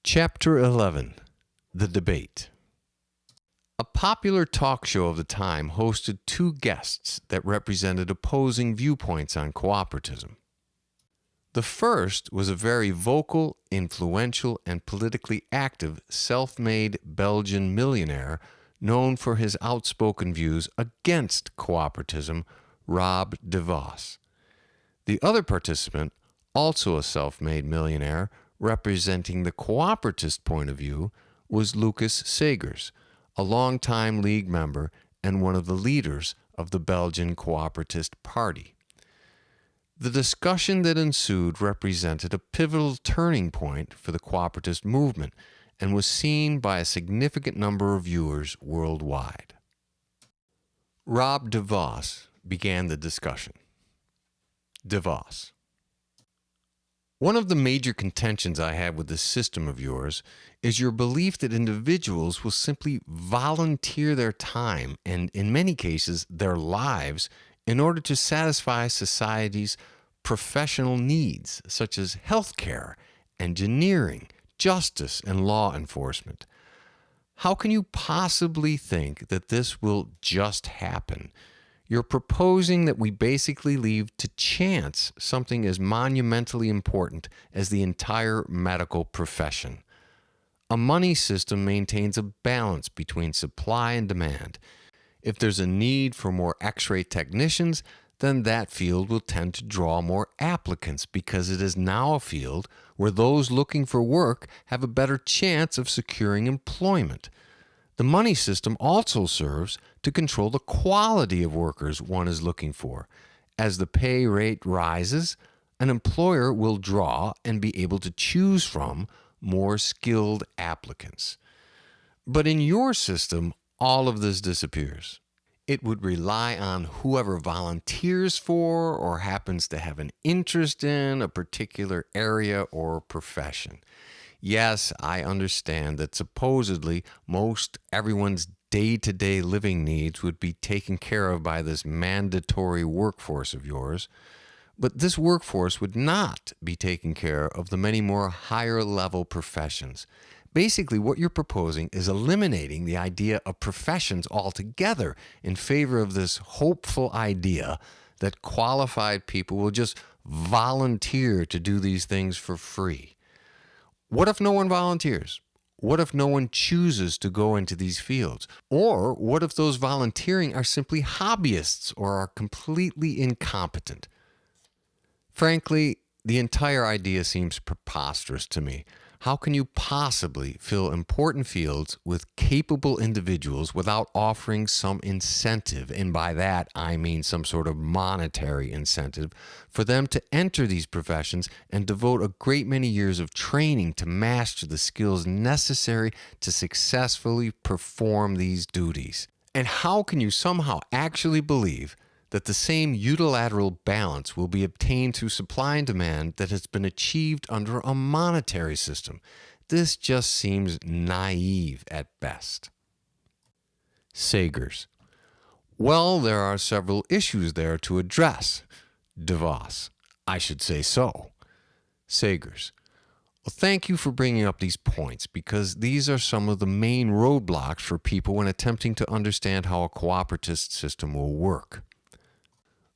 Chapter 11. The Debate. A popular talk show of the time hosted two guests that represented opposing viewpoints on cooperatism. The first was a very vocal, influential, and politically active self-made Belgian millionaire known for his outspoken views against cooperatism, Rob de Vos. The other participant, also a self-made millionaire, representing the cooperativist point of view, was Lucas Segers, a longtime League member and one of the leaders of the Belgian Cooperativist Party. The discussion that ensued represented a pivotal turning point for the cooperativist movement and was seen by a significant number of viewers worldwide. Rob de Vos began the discussion. De Vos: one of the major contentions I have with this system of yours is your belief that individuals will simply volunteer their time and, in many cases, their lives in order to satisfy society's professional needs, such as healthcare, engineering, justice, and law enforcement. How can you possibly think that this will just happen? You're proposing that we basically leave to chance something as monumentally important as the entire medical profession. A money system maintains a balance between supply and demand. If there's a need for more X-ray technicians, then that field will tend to draw more applicants because it is now a field where those looking for work have a better chance of securing employment. The money system also serves to control the quality of workers one is looking for. As the pay rate rises, an employer will draw and be able to choose from more skilled applicants. But in your system, all of this disappears. It would rely on whoever volunteers for or happens to have an interest in a particular area or profession. Yes, I understand that supposedly most everyone's day-to-day living needs would be taken care of by this mandatory workforce of yours, but this workforce would not be taking care of the many more higher-level professions. Basically, what you're proposing is eliminating the idea of professions altogether in favor of this hopeful idea that qualified people will just volunteer to do these things for free. What if no one volunteers? What if no one chooses to go into these fields? Or what if those volunteering are simply hobbyists or are completely incompetent? Frankly, the entire idea seems preposterous to me. How can you possibly fill important fields with capable individuals without offering some incentive, and by that I mean some sort of monetary incentive, for them to enter these professions and devote a great many years of training to master the skills necessary to successfully perform these duties? And how can you somehow actually believe that the same unilateral balance will be obtained through supply and demand that has been achieved under a monetary system? This just seems naive at best. Segers: well, there are several issues there to address. De Vos: I should say so. Segers: well, thank you for bringing up these points, because these are some of the main roadblocks for people when attempting to understand how a cooperativist system will work.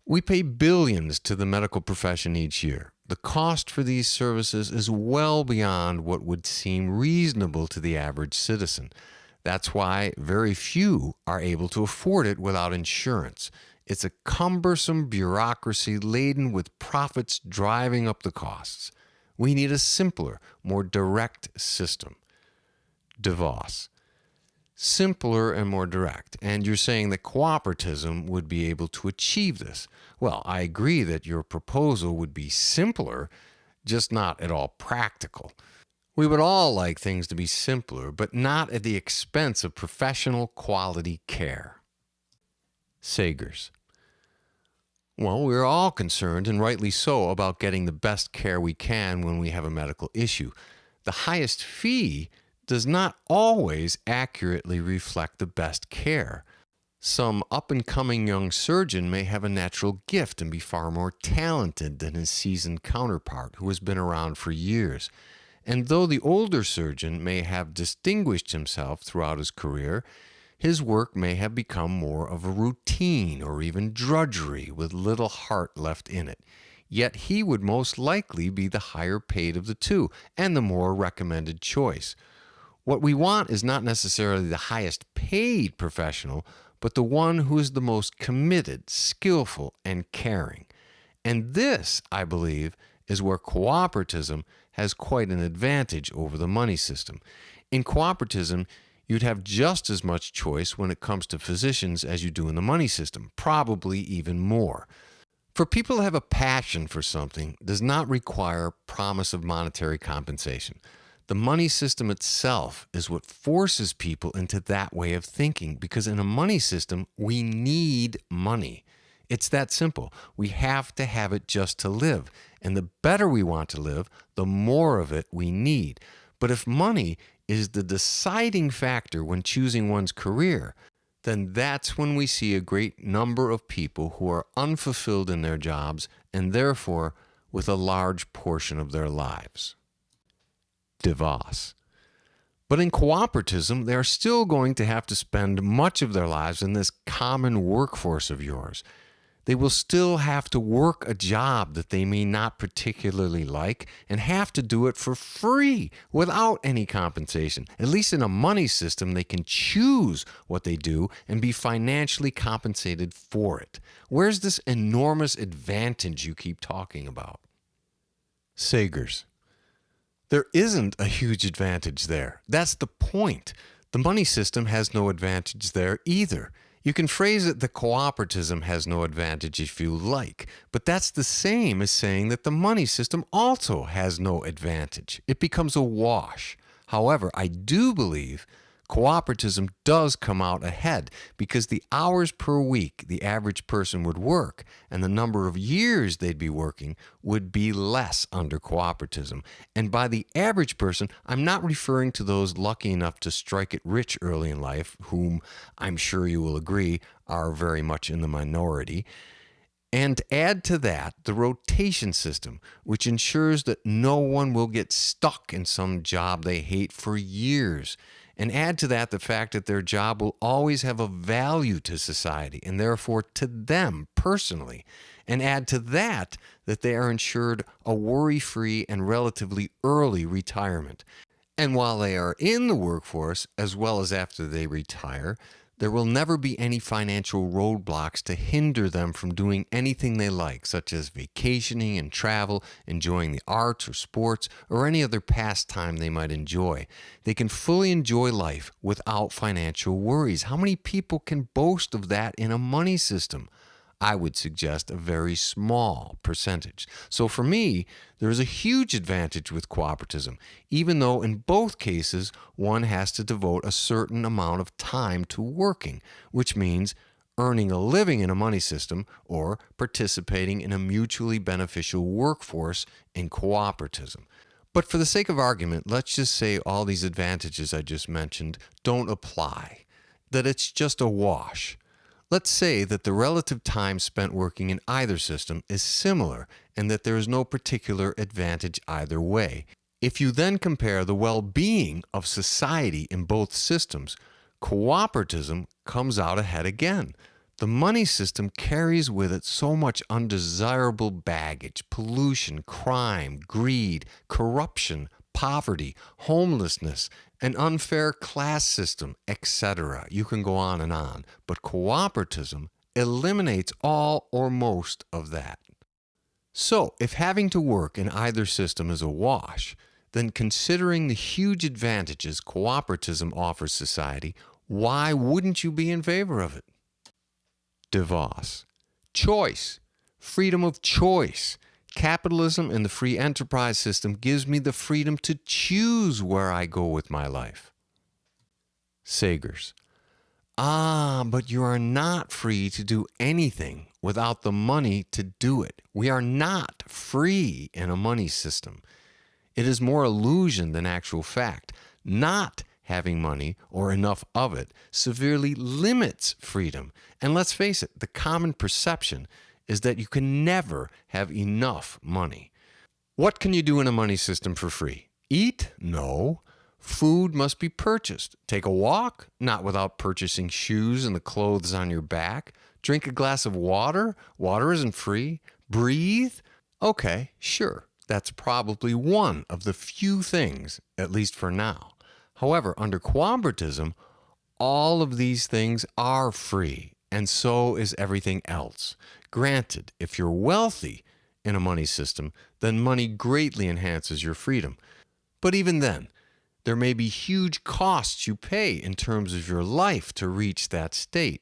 We pay billions to the medical profession each year. The cost for these services is well beyond what would seem reasonable to the average citizen. That's why very few are able to afford it without insurance. It's a cumbersome bureaucracy laden with profits driving up the costs. We need a simpler, more direct system. De Vos: simpler and more direct, and you're saying that cooperatism would be able to achieve this. Well, I agree that your proposal would be simpler, just not at all practical. We would all like things to be simpler, but not at the expense of professional quality care. Segers: well, we're all concerned, and rightly so, about getting the best care we can when we have a medical issue. The highest fee does not always accurately reflect the best care. Some up-and-coming young surgeon may have a natural gift and be far more talented than his seasoned counterpart who has been around for years. And though the older surgeon may have distinguished himself throughout his career, his work may have become more of a routine or even drudgery with little heart left in it. Yet he would most likely be the higher paid of the two and the more recommended choice. What we want is not necessarily the highest paid professional, but the one who is the most committed, skillful, and caring. And this, I believe, is where cooperatism has quite an advantage over the money system. In cooperatism, you'd have just as much choice when it comes to physicians as you do in the money system, probably even more. For people to have a passion for something does not require promise of monetary compensation. The money system itself is what forces people into that way of thinking, because in a money system, we need money. It's that simple. We have to have it just to live. And the better we want to live, the more of it we need. But if money is the deciding factor when choosing one's career, then that's when we see a great number of people who are unfulfilled in their jobs and therefore with a large portion of their lives. DeVos. But in cooperatism, they are still going to have to spend much of their lives in this common workforce of yours. They will still have to work a job that they may not particularly like and have to do it for free without any compensation. At least in a money system, they can choose what they do and be financially compensated for it. Where's this enormous advantage you keep talking about? Sagers. There isn't a huge advantage there. That's the point. The money system has no advantage there either. You can phrase it that cooperatism has no advantage if you like, but that's the same as saying that the money system also has no advantage. It becomes a wash. However, I do believe cooperatism does come out ahead because the hours per week the average person would work and the number of years they'd be working would be less under cooperatism. And by the average person, I'm not referring to those lucky enough to strike it rich early in life, whom I'm sure you will agree are very much in the minority. And add to that the rotation system, which ensures that no one will get stuck in some job they hate for years. And add to that the fact that their job will always have a value to society and therefore to them personally. And add to that that they are ensured a worry-free and relatively early retirement. And while they are in the workforce, as well as after they retire, there will never be any financial roadblocks to hinder them from doing anything they like, such as vacationing and travel, enjoying the arts or sports, or any other pastime they might enjoy. They can fully enjoy life without financial worries. How many people can boast of that in a money system? I would suggest a very small percentage. So for me, there is a huge advantage with cooperatism, even though in both cases, one has to devote a certain amount of time to working, which means earning a living in a money system or participating in a mutually beneficial workforce in cooperatism. But for the sake of argument, let's just say all these advantages I just mentioned don't apply, that it's just a wash. Let's say that the relative time spent working in either system is similar and that there is no particular advantage either way. If you then compare the well-being of society in both systems, cooperatism comes out ahead again. The money system carries with it so much undesirable baggage, pollution, crime, greed, corruption, poverty, homelessness, an unfair class system, etc. You can go on and on. But cooperatism eliminates all or most of that. So, if having to work in either system is a wash, then considering the huge advantages cooperatism offers society, why wouldn't you be in favor of it? DeVos. Choice. Freedom of choice. Capitalism and the free enterprise system gives me the freedom to choose where I go with my life. Sagers. But you are not free to do anything without the money to do it. We are not free in a money system. It is more illusion than actual fact. Not having money or enough of it severely limits freedom. And let's face it, the common perception is that you can never have enough money. What can you do in a money system for free? Eat? No. Food must be purchased. Take a walk? Not without purchasing shoes and the clothes on your back. Drink a glass of water? Water isn't free. Breathe? Okay, sure. That's probably one of the few things, at least for now. However, under cooperatism, all of these things are free, and so is everything else. Granted, if you're wealthy in a money system, then money greatly enhances your freedom. But even then, there may be huge costs you pay in terms of your life to reach that state.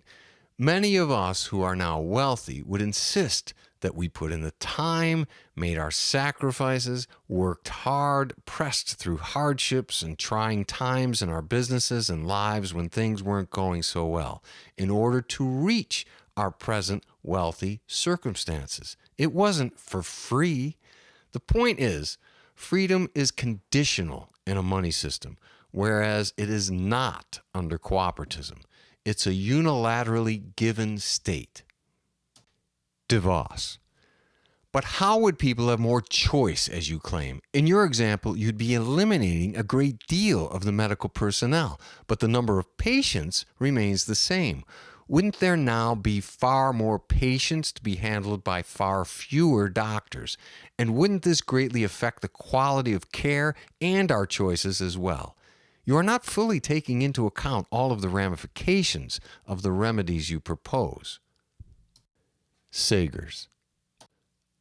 Many of us who are now wealthy would insist that we put in the time, made our sacrifices, worked hard, pressed through hardships and trying times in our businesses and lives when things weren't going so well, in order to reach our present wealthy circumstances. It wasn't for free. The point is, freedom is conditional in a money system, whereas it is not under cooperatism. It's a unilaterally given state. DeVos. But how would people have more choice, as you claim? In your example, you'd be eliminating a great deal of the medical personnel, but the number of patients remains the same. Wouldn't there now be far more patients to be handled by far fewer doctors? And wouldn't this greatly affect the quality of care and our choices as well? You are not fully taking into account all of the ramifications of the remedies you propose. Sagers.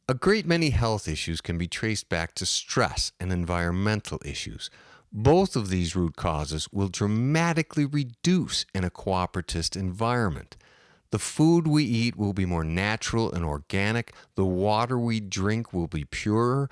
A great many health issues can be traced back to stress and environmental issues. Both of these root causes will dramatically reduce in a cooperativist environment. The food we eat will be more natural and organic. The water we drink will be purer.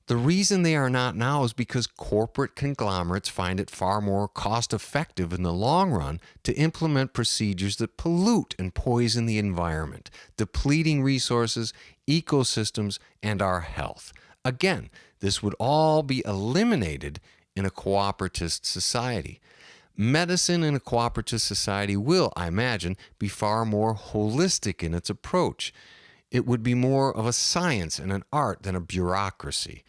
The reason they are not now is because corporate conglomerates find it far more cost-effective in the long run to implement procedures that pollute and poison the environment, depleting resources, ecosystems, and our health. Again, this would all be eliminated in a cooperativist society. Medicine in a cooperative society will, I imagine, be far more holistic in its approach. It would be more of a science and an art than a bureaucracy.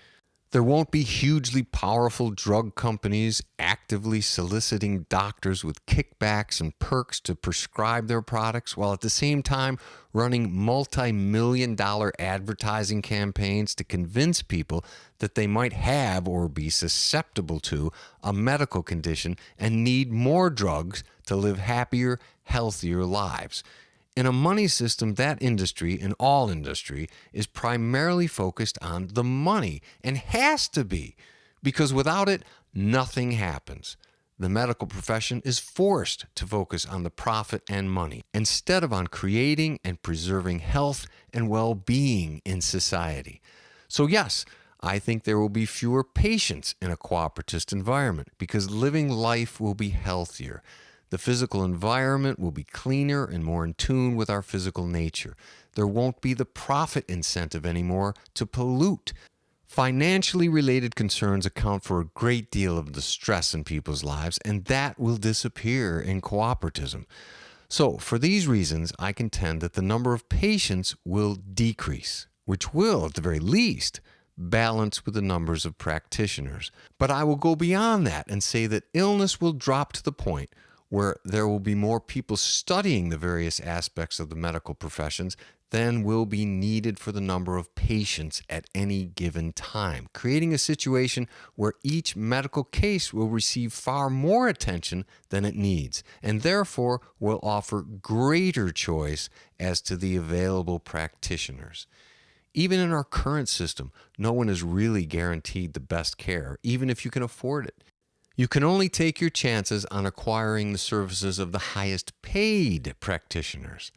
There won't be hugely powerful drug companies actively soliciting doctors with kickbacks and perks to prescribe their products, while at the same time running multi-million-dollar advertising campaigns to convince people that they might have or be susceptible to a medical condition and need more drugs to live happier, healthier lives. In a money system, that industry, in all industry, is primarily focused on the money, and has to be, because without it, nothing happens. The medical profession is forced to focus on the profit and money, instead of on creating and preserving health and well-being in society. So yes, I think there will be fewer patients in a cooperativist environment, because living life will be healthier. The physical environment will be cleaner and more in tune with our physical nature. There won't be the profit incentive anymore to pollute. Financially related concerns account for a great deal of the stress in people's lives, and that will disappear in cooperatism. So, for these reasons, I contend that the number of patients will decrease, which will, at the very least, balance with the numbers of practitioners. But I will go beyond that and say that illness will drop to the point where there will be more people studying the various aspects of the medical professions than will be needed for the number of patients at any given time, creating a situation where each medical case will receive far more attention than it needs, and therefore will offer greater choice as to the available practitioners. Even in our current system, no one is really guaranteed the best care, even if you can afford it. You can only take your chances on acquiring the services of the highest paid practitioners.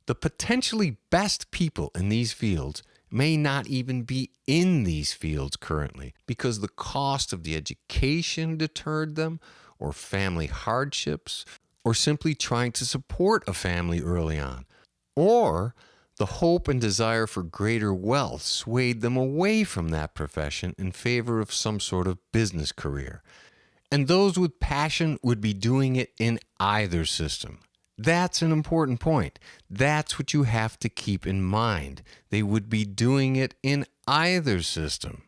The potentially best people in these fields may not even be in these fields currently because the cost of the education deterred them, or family hardships, or simply trying to support a family early on, or the hope and desire for greater wealth swayed them away from that profession in favor of some sort of business career. And those with passion would be doing it in either system. That's an important point. That's what you have to keep in mind. They would be doing it in either system.